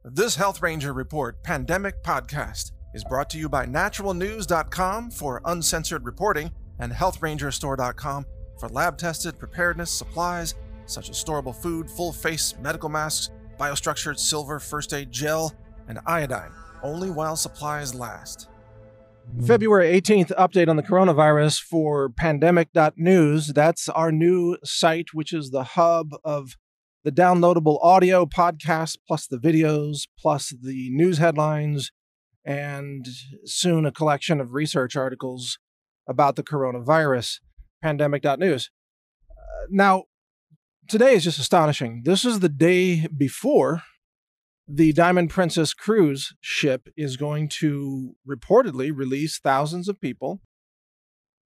This Health Ranger Report Pandemic Podcast is brought to you by NaturalNews.com for uncensored reporting and HealthRangerStore.com for lab-tested preparedness supplies such as storable food, full-face medical masks, biostructured silver first aid gel, and iodine, only while supplies last. February 18th update on the coronavirus for pandemic.news. That's our new site, which is the hub of the downloadable audio podcast, plus the videos, plus the news headlines, and soon a collection of research articles about the coronavirus, pandemic.news. Now, today is just astonishing. This is the day before the Diamond Princess cruise ship is going to reportedly release thousands of people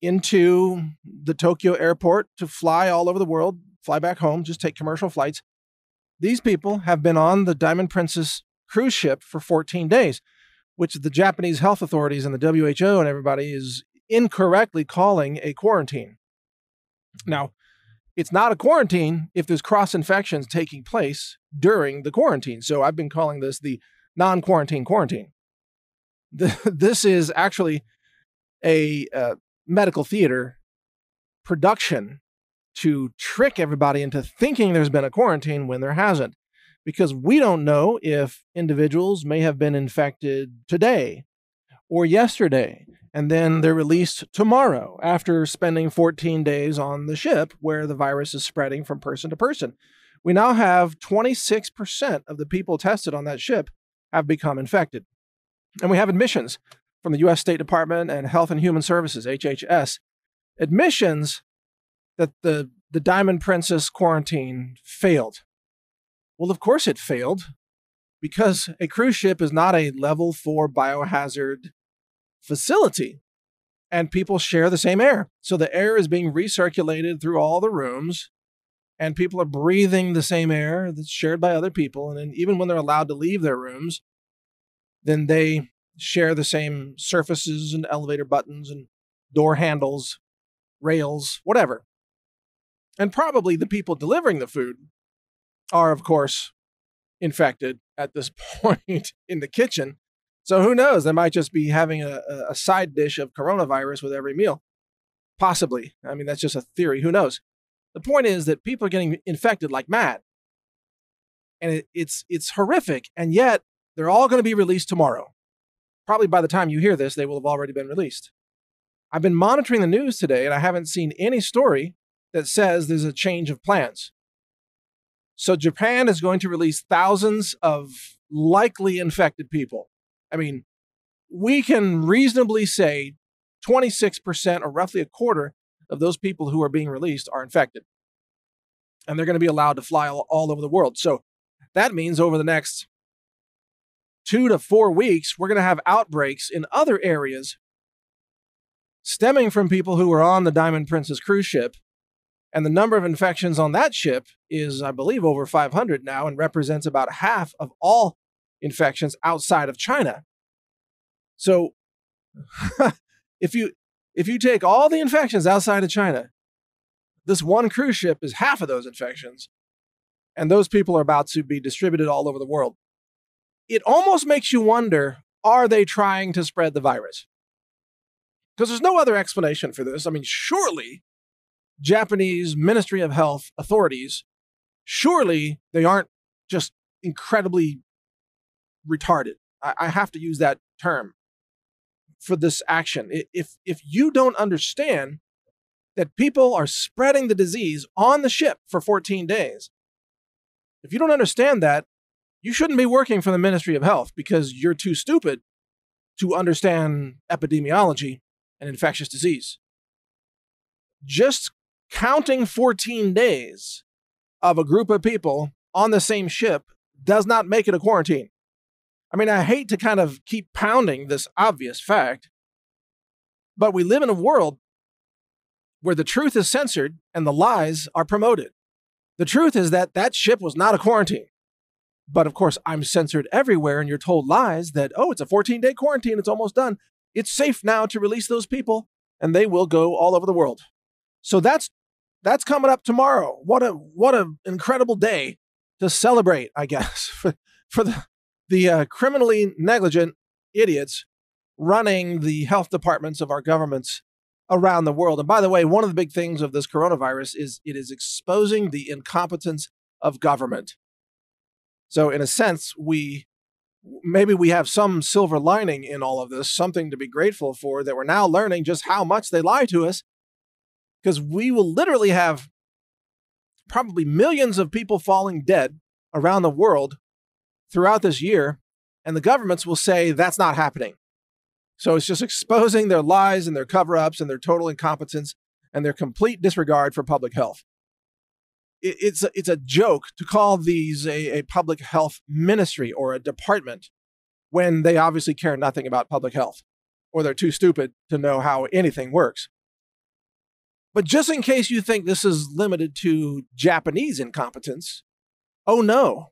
into the Tokyo airport to fly all over the world, fly back home, just take commercial flights. These people have been on the Diamond Princess cruise ship for 14 days, which the Japanese health authorities and the WHO and everybody is incorrectly calling a quarantine. Now, it's not a quarantine if there's cross-infections taking place during the quarantine. So I've been calling this the non-quarantine quarantine. This is actually a medical theater production to trick everybody into thinking there's been a quarantine when there hasn't, because we don't know if individuals may have been infected today or yesterday, and then they're released tomorrow after spending 14 days on the ship where the virus is spreading from person to person. We now have 26% of the people tested on that ship have become infected. And we have admissions from the U.S. State Department and Health and Human Services, HHS, admissions that the Diamond Princess quarantine failed. Well, of course it failed, because a cruise ship is not a level 4 biohazard facility, and people share the same air. So the air is being recirculated through all the rooms, and people are breathing the same air that's shared by other people. And then even when they're allowed to leave their rooms, then they share the same surfaces and elevator buttons and door handles, rails, whatever. And probably the people delivering the food are, of course, infected at this point in the kitchen. So who knows? They might just be having a side dish of coronavirus with every meal. Possibly. I mean, that's just a theory. Who knows? The point is that people are getting infected like mad. And it's horrific. And yet, they're all going to be released tomorrow. Probably by the time you hear this, they will have already been released. I've been monitoring the news today, and I haven't seen any story that says there's a change of plans. So Japan is going to release thousands of likely infected people. I mean, we can reasonably say 26% or roughly a quarter of those people who are being released are infected. And they're going to be allowed to fly all over the world. So that means over the next 2 to 4 weeks, we're going to have outbreaks in other areas stemming from people who were on the Diamond Princess cruise ship. And the number of infections on that ship is, I believe, over 500 now, and represents about half of all infections outside of China. So if you take all the infections outside of China, this one cruise ship is half of those infections, and those people are about to be distributed all over the world. It almost makes you wonder, are they trying to spread the virus? Because there's no other explanation for this. I mean, surely Japanese Ministry of Health authorities, surely they aren't just incredibly retarded. I have to use that term for this action. If you don't understand that people are spreading the disease on the ship for 14 days, if you don't understand that, you shouldn't be working for the Ministry of Health, because you're too stupid to understand epidemiology and infectious disease. Just counting 14 days of a group of people on the same ship does not make it a quarantine. I mean, I hate to kind of keep pounding this obvious fact, but we live in a world where the truth is censored and the lies are promoted. The truth is that that ship was not a quarantine. But of course, I'm censored everywhere, and you're told lies that, oh, it's a 14-day quarantine, it's almost done. It's safe now to release those people, and they will go all over the world. So that's coming up tomorrow. What an incredible day to celebrate, I guess, for The criminally negligent idiots running the health departments of our governments around the world. And by the way, one of the big things of this coronavirus is it is exposing the incompetence of government. So in a sense, maybe we have some silver lining in all of this, something to be grateful for, that we're now learning just how much they lie to us, because we will literally have probably millions of people falling dead around the world throughout this year, and the governments will say that's not happening. So it's just exposing their lies and their cover-ups and their total incompetence and their complete disregard for public health. It's a joke to call these a public health ministry or a department when they obviously care nothing about public health, or they're too stupid to know how anything works. But just in case you think this is limited to Japanese incompetence, oh no,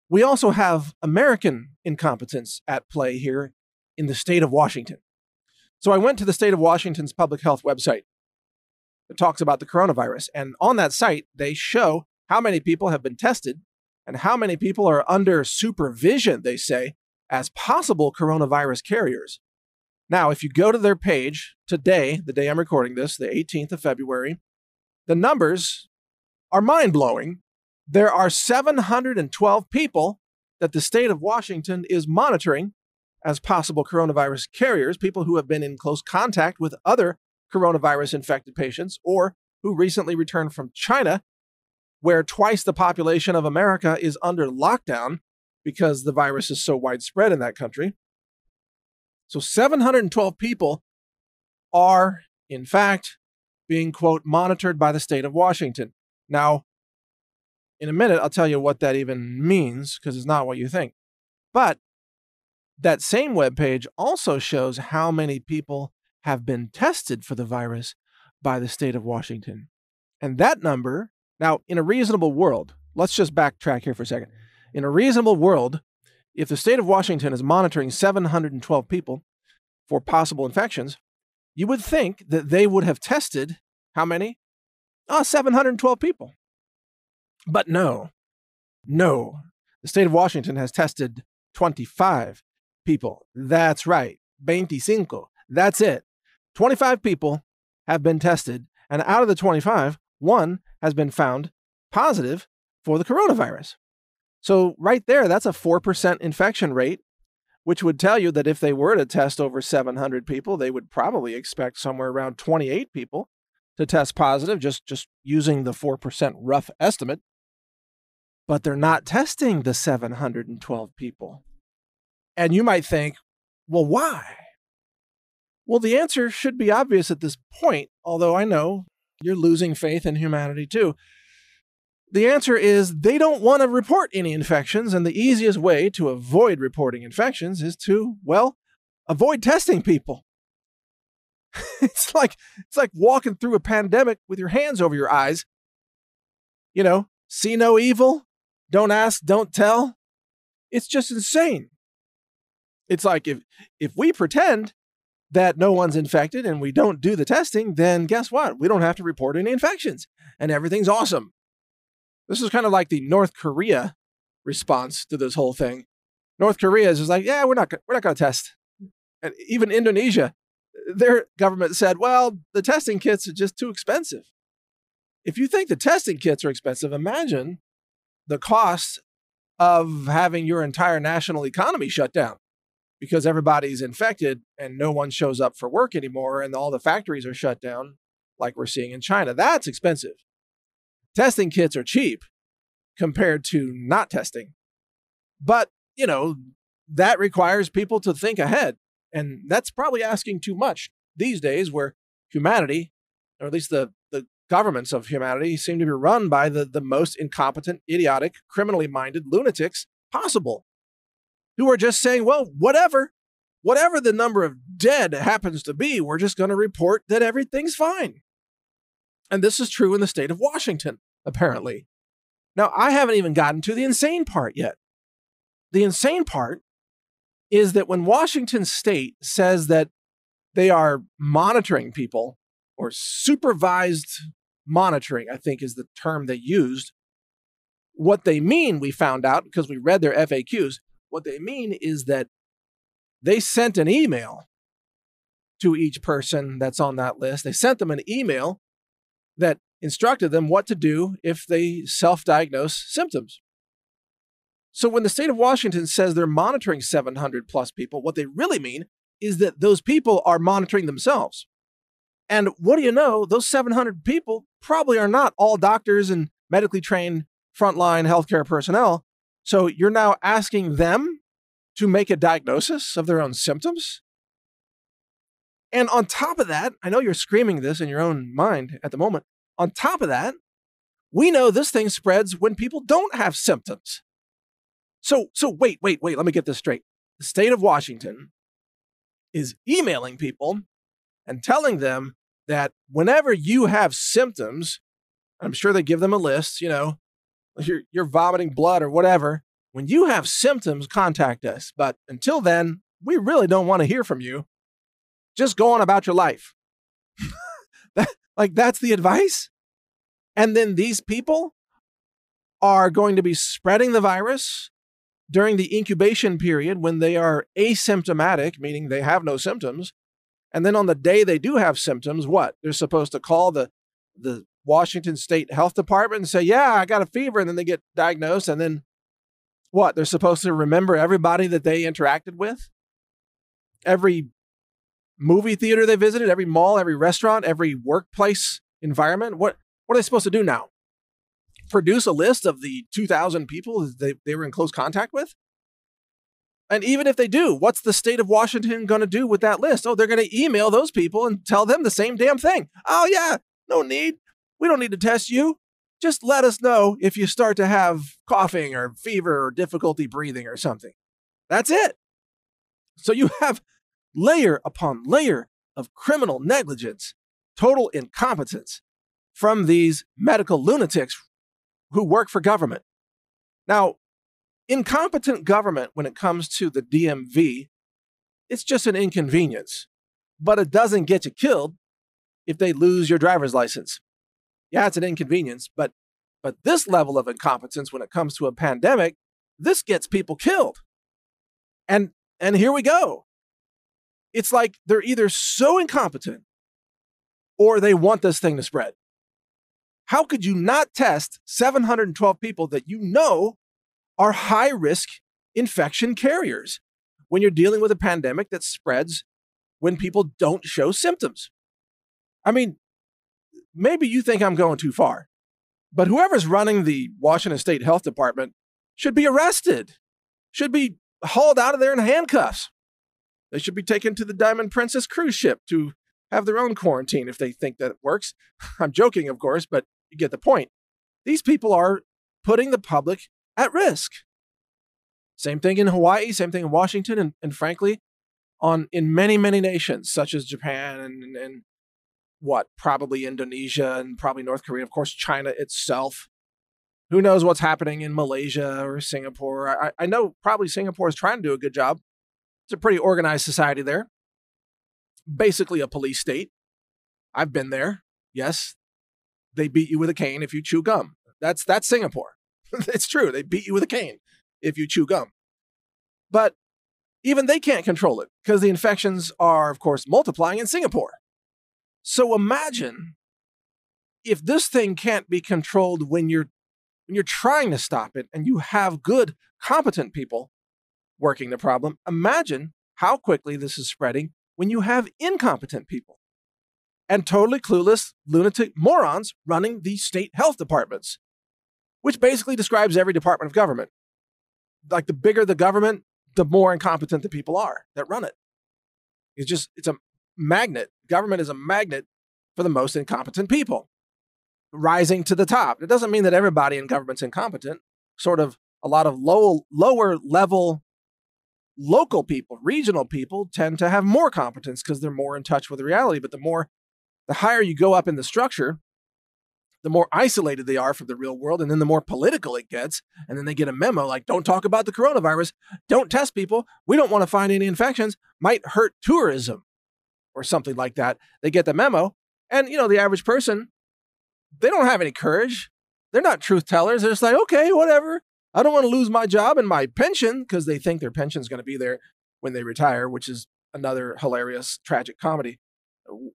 we also have American incompetence at play here in the state of Washington. So I went to the state of Washington's public health website that talks about the coronavirus. And on that site, they show how many people have been tested and how many people are under supervision, they say, as possible coronavirus carriers. Now, if you go to their page today, the day I'm recording this, the 18th of February, the numbers are mind-blowing. There are 712 people that the state of Washington is monitoring as possible coronavirus carriers, people who have been in close contact with other coronavirus-infected patients or who recently returned from China, where twice the population of America is under lockdown because the virus is so widespread in that country. So 712 people are, in fact, being, quote, monitored by the state of Washington. Now, in a minute, I'll tell you what that even means, because it's not what you think. But that same webpage also shows how many people have been tested for the virus by the state of Washington. And that number, now, in a reasonable world, let's just backtrack here for a second. In a reasonable world, if the state of Washington is monitoring 712 people for possible infections, you would think that they would have tested how many? 712 people. But no. The state of Washington has tested 25 people. That's right. 25. That's it. 25 people have been tested, and out of the 25, one has been found positive for the coronavirus. So right there, that's a 4% infection rate, which would tell you that if they were to test over 700 people, they would probably expect somewhere around 28 people to test positive, just using the 4% rough estimate. But they're not testing the 712 people. And you might think, well, why? Well, the answer should be obvious at this point, although I know you're losing faith in humanity too. The answer is they don't want to report any infections, and the easiest way to avoid reporting infections is to, well, avoid testing people. It's like walking through a pandemic with your hands over your eyes. You know, see no evil, don't ask, don't tell. It's just insane. It's like if we pretend that no one's infected and we don't do the testing, then guess what? We don't have to report any infections and everything's awesome. This is kind of like the North Korea response to this whole thing. North Korea is just like, yeah, we're not going to test. And even Indonesia, their government said, well, the testing kits are just too expensive. If you think the testing kits are expensive, imagine the cost of having your entire national economy shut down because everybody's infected and no one shows up for work anymore and all the factories are shut down like we're seeing in China. That's expensive. Testing kits are cheap compared to not testing. But, that requires people to think ahead. And that's probably asking too much these days where humanity, or at least the governments of humanity, seem to be run by the most incompetent, idiotic, criminally minded lunatics possible, who are just saying, well, whatever the number of dead happens to be, we're just going to report that everything's fine. And this is true in the state of Washington, apparently. Now, I haven't even gotten to the insane part yet. The insane part is that when Washington State says that they are monitoring people, or supervised monitoring, I think is the term they used, what they mean, we found out because we read their FAQs, What they mean is that they sent an email to each person that's on that list. They sent them an email that instructed them what to do if they self-diagnose symptoms. So when the state of Washington says they're monitoring 700 plus people, what they really mean is that those people are monitoring themselves. And what do you know? Those 700 people probably are not all doctors and medically trained frontline healthcare personnel. So you're now asking them to make a diagnosis of their own symptoms? And on top of that, I know you're screaming this in your own mind at the moment. On top of that, we know this thing spreads when people don't have symptoms. So wait, let me get this straight. The state of Washington is emailing people and telling them that whenever you have symptoms, I'm sure they give them a list, you're vomiting blood or whatever. When you have symptoms, contact us. But until then, we really don't want to hear from you. Just go on about your life. That's the advice. And then these people are going to be spreading the virus during the incubation period when they are asymptomatic, meaning they have no symptoms. And then on the day they do have symptoms, what? They're supposed to call the Washington State Health Department and say, yeah, I got a fever. And then they get diagnosed. And then what? They're supposed to remember everybody that they interacted with? Every movie theater they visited, every mall, every restaurant, every workplace environment? What are they supposed to do now? Produce a list of the 2,000 people they were in close contact with? And even if they do, what's the state of Washington going to do with that list? Oh, they're going to email those people and tell them the same damn thing. Oh, yeah, no need. We don't need to test you. Just let us know if you start to have coughing or fever or difficulty breathing or something. That's it. So you have layer upon layer of criminal negligence, total incompetence from these medical lunatics who work for government. Now, incompetent government, when it comes to the DMV, it's just an inconvenience, but it doesn't get you killed if they lose your driver's license. Yeah, it's an inconvenience, but this level of incompetence when it comes to a pandemic, this gets people killed. And here we go. It's like they're either so incompetent or they want this thing to spread. How could you not test 712 people that you know are high-risk infection carriers when you're dealing with a pandemic that spreads when people don't show symptoms? I mean, maybe you think I'm going too far, but whoever's running the Washington State Health Department should be arrested, should be hauled out of there in handcuffs. They should be taken to the Diamond Princess cruise ship to have their own quarantine if they think that it works. I'm joking, of course, but you get the point. These people are putting the public at risk. Same thing in Hawaii, same thing in Washington, and frankly, in many, many nations, such as Japan and probably Indonesia and probably North Korea, of course, China itself. Who knows what's happening in Malaysia or Singapore? I know probably Singapore is trying to do a good job. It's a pretty organized society there. Basically a police state. I've been there. Yes, they beat you with a cane if you chew gum. That's Singapore. It's true. They beat you with a cane if you chew gum. But even they can't control it because the infections are, of course, multiplying in Singapore. So imagine if this thing can't be controlled when you're trying to stop it and you have good, competent people working the problem. Imagine how quickly this is spreading when you have incompetent people and totally clueless lunatic morons running the state health departments, which basically describes every department of government. Like the bigger the government, the more incompetent the people are that run it. It's a magnet. Government is a magnet for the most incompetent people rising to the top. It doesn't mean that everybody in government's incompetent. Sort of a lot of lower level local people, regional people tend to have more competence because they're more in touch with reality. But the higher you go up in the structure, the more isolated they are from the real world. And then the more political it gets. And then they get a memo like, don't talk about the coronavirus. Don't test people. We don't want to find any infections. Might hurt tourism or something like that. They get the memo. And, the average person, they don't have any courage. They're not truth tellers. They're just like, okay, whatever. I don't want to lose my job and my pension, because they think their pension is going to be there when they retire, which is another hilarious, tragic comedy.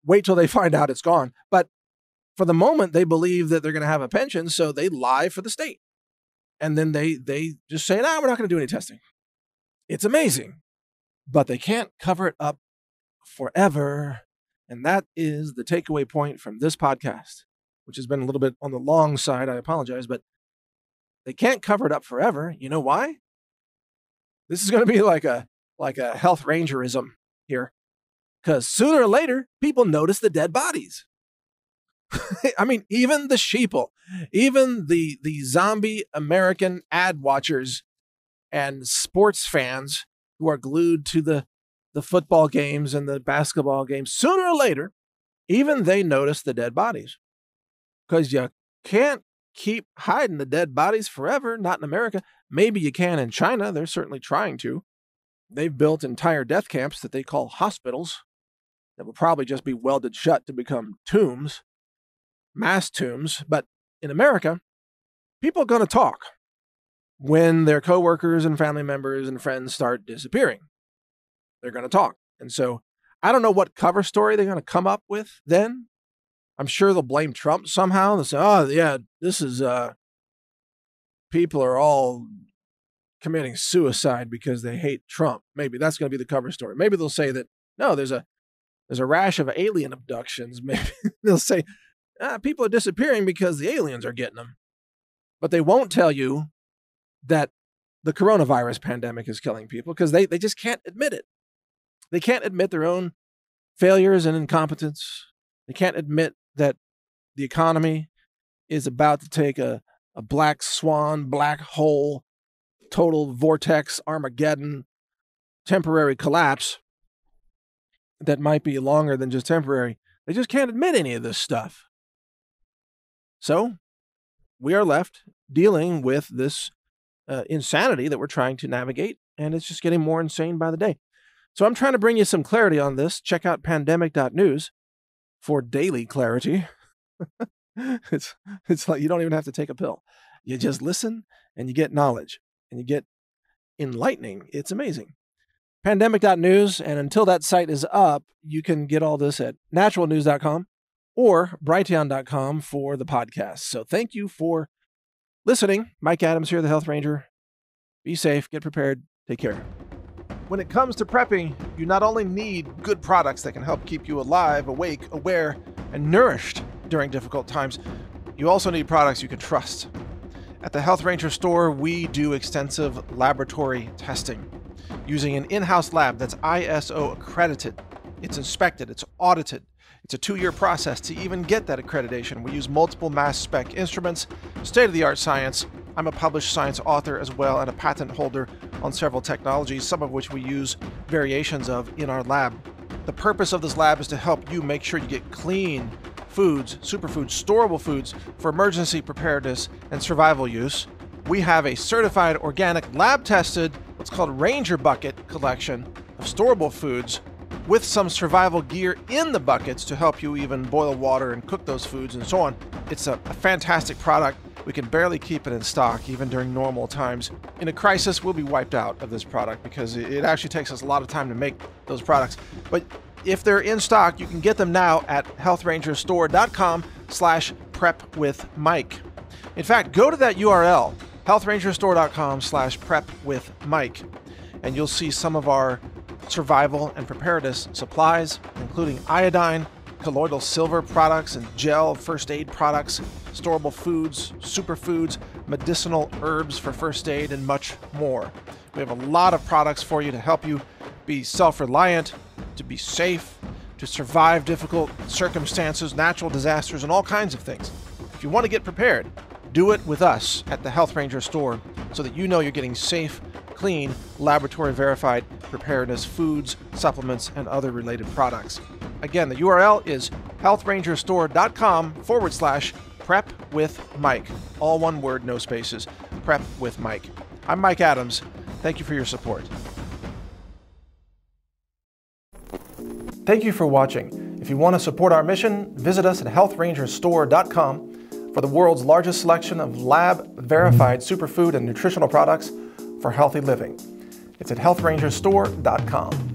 Wait till they find out it's gone. But for the moment, they believe that they're going to have a pension, so they lie for the state. And then they just say, we're not going to do any testing. It's amazing. But they can't cover it up forever. And that is the takeaway point from this podcast, which has been a little bit on the long side. I apologize, but they can't cover it up forever. You know why? This is going to be like a health rangerism here, because sooner or later, people notice the dead bodies. I mean, even the sheeple, even the zombie American ad watchers and sports fans who are glued to the football games and the basketball games, sooner or later, even they notice the dead bodies. Because you can't keep hiding the dead bodies forever, not in America. Maybe you can in China. They're certainly trying to. They've built entire death camps that they call hospitals that will probably just be welded shut to become tombs, mass tombs. But in America, people are going to talk when their coworkers and family members and friends start disappearing. They're going to talk. And so I don't know what cover story they're going to come up with then. I'm sure they'll blame Trump somehow. They'll say, this is, people are all committing suicide because they hate Trump. Maybe that's going to be the cover story. Maybe they'll say that, no, there's a rash of alien abductions. Maybe they'll say, people are disappearing because the aliens are getting them. But they won't tell you that the coronavirus pandemic is killing people, because they just can't admit it. They can't admit their own failures and incompetence. They can't admit that the economy is about to take a black swan, black hole, total vortex, Armageddon, temporary collapse that might be longer than just temporary. They just can't admit any of this stuff. So we are left dealing with this insanity that we're trying to navigate, and it's just getting more insane by the day. So I'm trying to bring you some clarity on this. Check out pandemic.news for daily clarity. It's like you don't even have to take a pill. You just listen and you get knowledge and you get enlightening. It's amazing. Pandemic.news, and until that site is up, you can get all this at naturalnews.com or brighteon.com for the podcast. So thank you for listening. Mike Adams here, the Health Ranger. Be safe, get prepared, take care. When it comes to prepping, you not only need good products that can help keep you alive, awake, aware, and nourished during difficult times, you also need products you can trust. At the Health Ranger store, we do extensive laboratory testing using an in-house lab that's ISO accredited. It's inspected, it's audited. It's a 2-year process to even get that accreditation. We use multiple mass spec instruments, state-of-the-art science. I'm a published science author as well and a patent holder on several technologies, some of which we use variations of in our lab. The purpose of this lab is to help you make sure you get clean foods, superfoods, storable foods for emergency preparedness and survival use. We have a certified organic lab-tested, what's called Ranger Bucket collection of storable foods with some survival gear in the buckets to help you even boil water and cook those foods and so on. It's a fantastic product. We can barely keep it in stock even during normal times. In a crisis, we'll be wiped out of this product because it actually takes us a lot of time to make those products. But if they're in stock, you can get them now at healthrangerstore.com/prepwithmike. In fact, go to that URL, healthrangerstore.com/prepwithmike, and you'll see some of our survival and preparedness supplies, including iodine, colloidal silver products and gel first aid products, storable foods, superfoods, medicinal herbs for first aid, and much more. We have a lot of products for you to help you be self-reliant, to be safe, to survive difficult circumstances, natural disasters, and all kinds of things. If you want to get prepared, do it with us at the Health Ranger store so that you know you're getting safe, clean, laboratory-verified preparedness foods, supplements, and other related products. Again, the URL is healthrangerstore.com/prepwithmike. All one word, no spaces. Prep with Mike. I'm Mike Adams. Thank you for your support. Thank you for watching. If you want to support our mission, visit us at healthrangerstore.com. for the world's largest selection of lab-verified superfood and nutritional products for healthy living. It's at healthrangerstore.com.